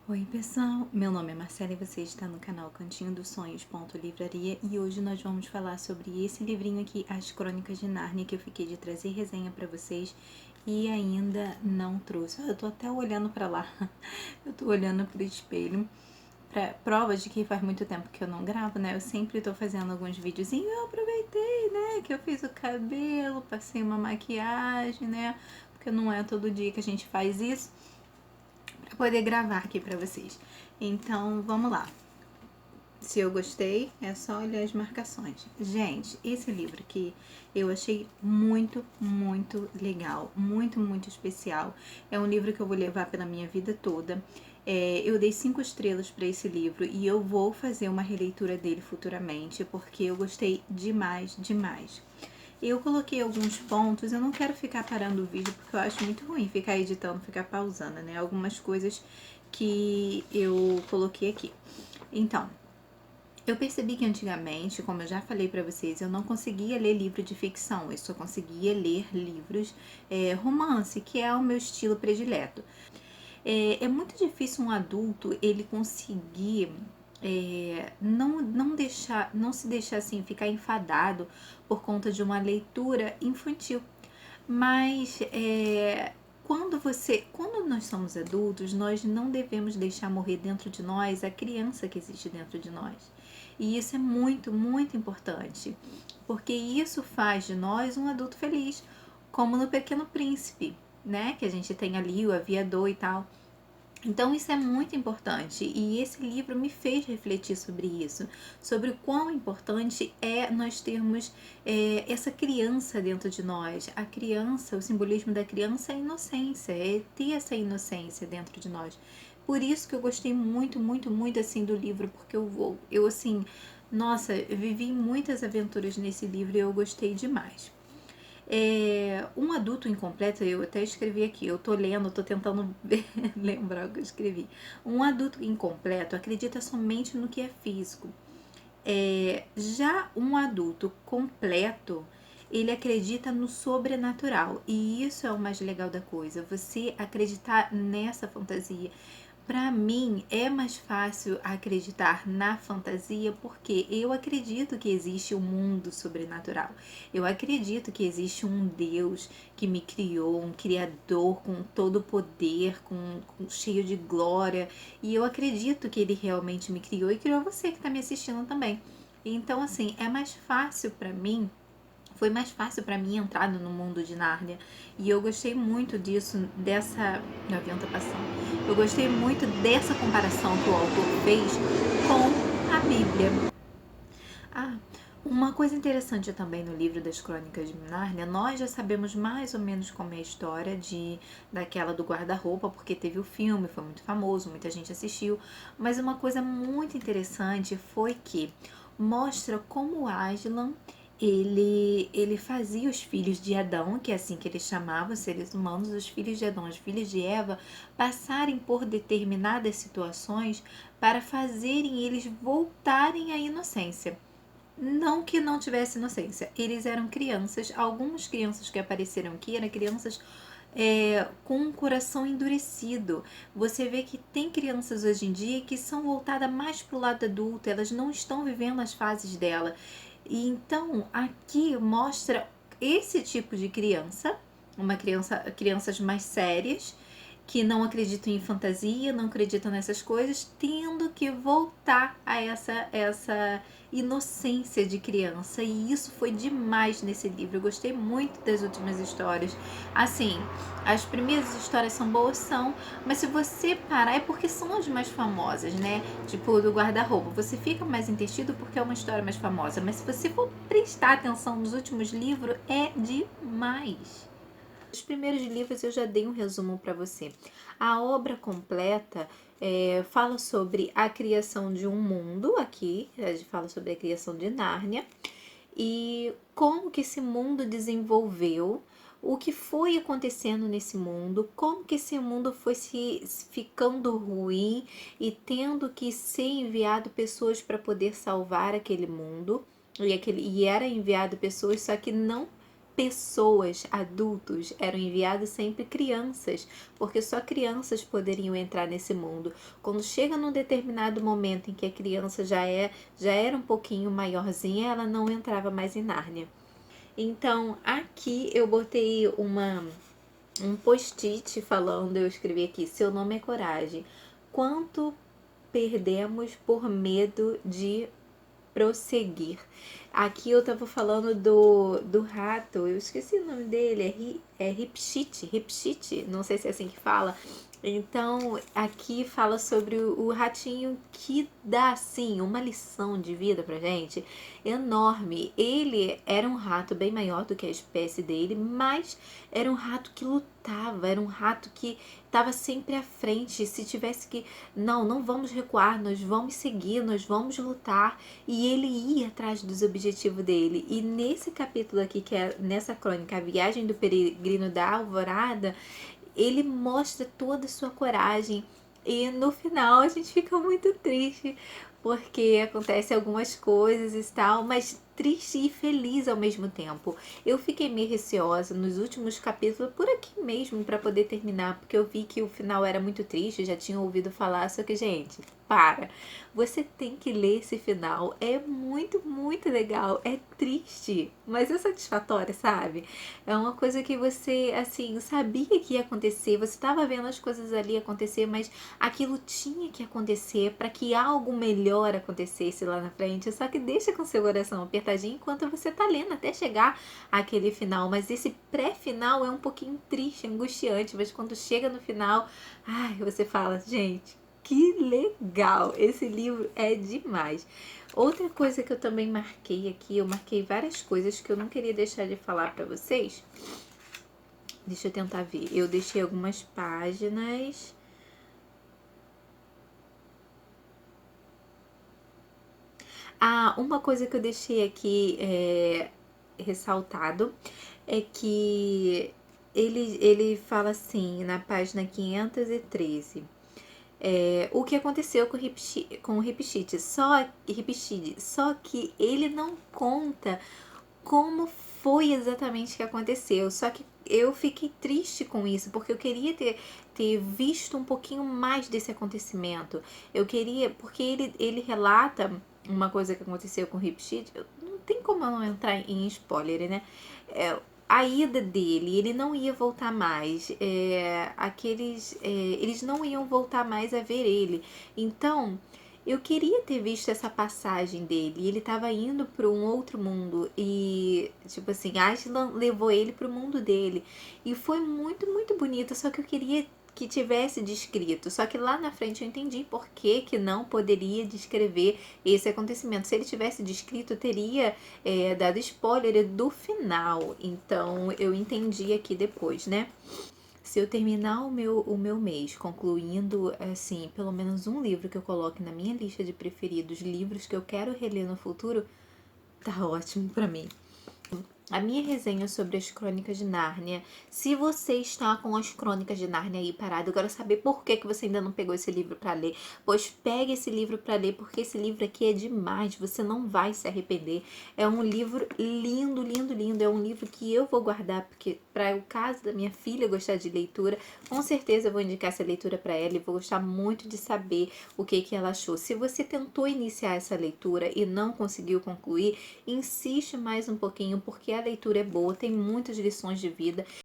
Oi pessoal, meu nome é Marcela e você está no canal Cantinho dos Sonhos Livraria e hoje nós vamos falar sobre esse livrinho aqui, As Crônicas de Nárnia, que eu fiquei de trazer resenha pra vocês e ainda não trouxe. Eu tô até olhando pra lá, eu tô olhando pro espelho, pra prova de que faz muito tempo que eu não gravo, né? Eu sempre tô fazendo alguns videozinhos, eu aproveitei, né, que eu fiz o cabelo, passei uma maquiagem, né, porque não é todo dia que a gente faz isso, pra poder gravar aqui pra vocês. Então, vamos lá. Se eu gostei, é só olhar as marcações. Gente, esse livro aqui eu achei muito, muito legal. Muito, muito especial. É um livro que eu vou levar pela minha vida toda. Eu dei 5 estrelas para esse livro e eu vou fazer uma releitura dele futuramente, porque eu gostei demais, demais. Eu coloquei alguns pontos, eu não quero ficar parando o vídeo, porque eu acho muito ruim ficar editando, ficar pausando, né? Algumas coisas que eu coloquei aqui. Então, eu percebi que antigamente, como eu já falei pra vocês, eu não conseguia ler livro de ficção, eu só conseguia ler livros romance, que é o meu estilo predileto. É muito difícil um adulto ele conseguir não se deixar assim, ficar enfadado por conta de uma leitura infantil. Mas quando nós somos adultos, nós não devemos deixar morrer dentro de nós a criança que existe dentro de nós. E isso é muito, muito importante, porque isso faz de nós um adulto feliz, como no Pequeno Príncipe, né? Que a gente tem ali o aviador e tal. Então isso é muito importante e esse livro me fez refletir sobre isso, sobre o quão importante é nós termos essa criança dentro de nós. A criança, o simbolismo da criança é a inocência, é ter essa inocência dentro de nós. Por isso que eu gostei muito, muito, muito assim do livro, porque eu assim, nossa, eu vivi muitas aventuras nesse livro e eu gostei demais. Um adulto incompleto, eu até escrevi aqui, eu tô lendo, tô tentando lembrar o que eu escrevi. Um adulto incompleto acredita somente no que é físico. Já um adulto completo, ele acredita no sobrenatural. E isso é o mais legal da coisa, você acreditar nessa fantasia. Para mim é mais fácil acreditar na fantasia porque eu acredito que existe um mundo sobrenatural. Eu acredito que existe um Deus que me criou, um criador com todo poder, cheio de glória. E eu acredito que ele realmente me criou e criou você que está me assistindo também. Então, assim, é mais fácil para mim, foi mais fácil para mim entrar no mundo de Nárnia. E eu gostei muito disso, dessa. O avião tá passando. Eu gostei muito dessa comparação que o autor fez com a Bíblia. Ah, uma coisa interessante também no livro das Crônicas de Nárnia, nós já sabemos mais ou menos como é a história daquela do guarda-roupa, porque teve o filme, foi muito famoso, muita gente assistiu, mas uma coisa muito interessante foi que mostra como Aslan ele fazia os filhos de Adão, que é assim que ele chamava os seres humanos, os filhos de Adão, os filhos de Eva, passarem por determinadas situações para fazerem eles voltarem à inocência. Não que não tivesse inocência, eles eram crianças, algumas crianças que apareceram aqui eram crianças com um coração endurecido. Você vê que tem crianças hoje em dia que são voltadas mais para o lado adulto, elas não estão vivendo as fases dela. E então aqui mostra esse tipo de criança, crianças mais sérias, que não acreditam em fantasia, não acreditam nessas coisas, tendo que voltar a essa inocência de criança. E isso foi demais nesse livro. Eu gostei muito das últimas histórias. Assim, as primeiras histórias são boas, são, mas se você parar, é porque são as mais famosas, né? Tipo, do guarda-roupa. Você fica mais entretido porque é uma história mais famosa. Mas se você for prestar atenção nos últimos livros, é demais. Os primeiros livros eu já dei um resumo para você. A obra completa fala sobre a criação de um mundo aqui, a gente fala sobre a criação de Nárnia e como que esse mundo desenvolveu, o que foi acontecendo nesse mundo, como que esse mundo foi se ficando ruim e tendo que ser enviado pessoas para poder salvar aquele mundo. E era enviado pessoas, só que não pessoas, adultos, eram enviados sempre crianças, porque só crianças poderiam entrar nesse mundo. Quando chega num determinado momento em que a criança já era um pouquinho maiorzinha, ela não entrava mais em Nárnia. Então, aqui eu botei um post-it falando, eu escrevi aqui, seu nome é coragem. Quanto perdemos por medo de prosseguir. Aqui eu tava falando do rato, eu esqueci o nome dele, é Ripchit, não sei se é assim que fala. Então, aqui fala sobre o ratinho que dá, assim, uma lição de vida pra gente enorme. Ele era um rato bem maior do que a espécie dele, mas era um rato que lutava, era um rato que estava sempre à frente. Se tivesse que, não vamos recuar, nós vamos seguir, nós vamos lutar. E ele ia atrás dos objetivos dele. E nesse capítulo aqui, que é nessa crônica, A Viagem do Peregrino da Alvorada, ele mostra toda a sua coragem. E no final a gente fica muito triste, porque acontecem algumas coisas e tal, mas triste e feliz ao mesmo tempo. Eu fiquei meio receosa nos últimos capítulos, por aqui mesmo, para poder terminar, porque eu vi que o final era muito triste, já tinha ouvido falar, só que, gente, para. Você tem que ler esse final. É muito, muito legal. É triste, mas é satisfatório, sabe? É uma coisa que você, assim, sabia que ia acontecer. Você estava vendo as coisas ali acontecer, mas aquilo tinha que acontecer para que algo melhor acontecesse lá na frente. Só que deixa com seu coração apertadinho enquanto você tá lendo até chegar àquele final. Mas esse pré-final é um pouquinho triste, angustiante. Mas quando chega no final, ai, você fala, gente, que legal! Esse livro é demais. Outra coisa que eu também marquei aqui, eu marquei várias coisas que eu não queria deixar de falar para vocês. Deixa eu tentar ver. Eu deixei algumas páginas. Ah, uma coisa que eu deixei aqui ressaltado é que ele fala assim, na página 513. O que aconteceu com o Ripchid, só que ele não conta como foi exatamente que aconteceu. Só que eu fiquei triste com isso, porque eu queria ter visto um pouquinho mais desse acontecimento. Eu queria, porque ele relata uma coisa que aconteceu com o Ripchid, não tem como eu não entrar em spoiler, né? A ida dele, ele não ia voltar mais. Eles não iam voltar mais a ver ele. Então, eu queria ter visto essa passagem dele. Ele estava indo para um outro mundo e, tipo assim, Aslan levou ele para o mundo dele. E foi muito, muito bonito. Só que eu queria que tivesse descrito. Só que lá na frente eu entendi por que não poderia descrever esse acontecimento. Se ele tivesse descrito, teria dado spoiler do final. Então eu entendi aqui depois, né? Se eu terminar o meu mês concluindo, assim, pelo menos um livro que eu coloque na minha lista de preferidos, livros que eu quero reler no futuro, tá ótimo pra mim. A minha resenha sobre as Crônicas de Nárnia. Se você está com as Crônicas de Nárnia aí parado, eu quero saber por que você ainda não pegou esse livro para ler. Pois pegue esse livro para ler, porque esse livro aqui é demais. Você não vai se arrepender. É um livro lindo, lindo, lindo. É um livro que eu vou guardar, porque para o caso da minha filha gostar de leitura, com certeza eu vou indicar essa leitura para ela e vou gostar muito de saber o que ela achou. Se você tentou iniciar essa leitura e não conseguiu concluir, insiste mais um pouquinho, porque a leitura é boa, tem muitas lições de vida.